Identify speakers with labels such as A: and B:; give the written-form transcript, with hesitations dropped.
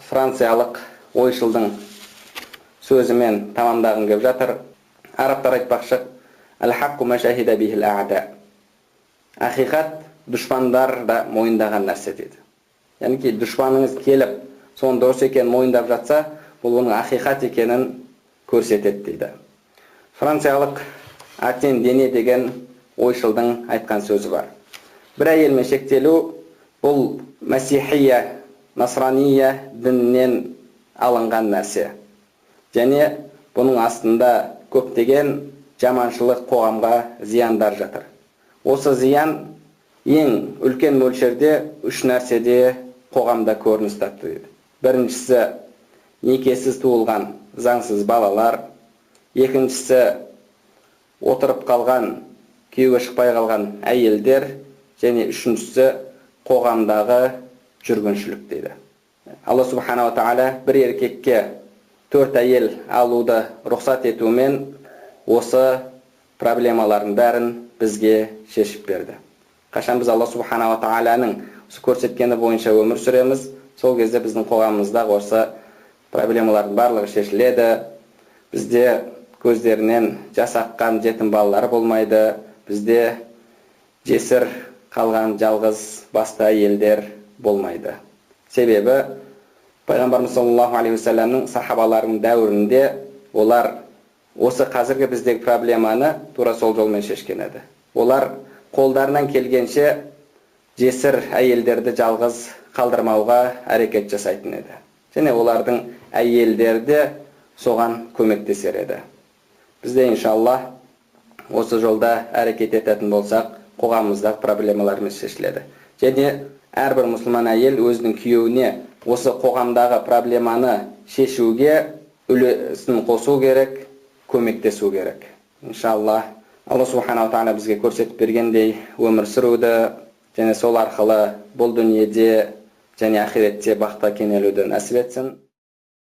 A: Франциялық ойшылдың сөзімен тамамдағым келіп жатыр. Арабтар айтпақшы: «Әл-хаққу ма шахида бихил аъда». Ақиқат дұшпандар да мойындаған нәрсе дейді. Яғни ки дұшпаныңыз келіп, соның дұрыс екенін мойындап жатса, бұл оның ақиқат екенін көрсетеді дейді. Франциялық Атен Дене деген ойшылдың айтқан сөзі бар. Бір әйелмен шектелу бұл Масихия, Насрания дінінен алынған нәрсе. Және бұның астында көптеген жаманшылық қоғамға зияндар жатыр. Осы зиян ең үлкен мөлшерде үш нәрседе қоғамда көрініс тапты дейді. Біріншісі некесіз туылған заңсыз балалар, екіншісі отырып қалған, күйеуге шықпай қалған әйелдер, және үшіншісі қоғамдағы жүргіншілік дейді. Алла субхана ва тағала бір еркекке 4 әйел алуды рұқсат етумен осы проблемалардың бәрін бізге шешіп берді. Қашан біз Алла субхана ва тағаланың көрсеткені бойынша өмір сүреміз, сол кезде біздің қоғамымызда осы проблемалардың барлығы шешіледі. Бізде көздерінен жас аққан жетім балалар болмайды. Бізде жесір қалған жалғыз басты әйелдер болмайды. Себебі Пайғамбарымыз саллаллаху алейхи вассаламның сахабаларының дәуірінде олар осы қазіргі біздегі проблеманы тура сол жолмен шешкен еді. Олар қолдарынан келгенше жесір әйелдерді жалғыз қалдырмауға әрекет жасайтын еді. Және олардың әйелдері де соған көмектесер еді. Бізде иншаллах осы жолда әрекет ететін болсақ, қоғамымыздағы проблемаларымыз шешіледі. Және әрбір мұсылман әйел өзінің күйеуіне осы қоғамдағы проблеманы шешуге үлесін қосу керек, көмектесу керек. Иншаллах, Алла субхана ва тағала бізге көрсетіп бергендей өмір сүруді, және сол арқылы бұл дүниеде және ақиретте бақытқа кенелуді нәсіп етсін.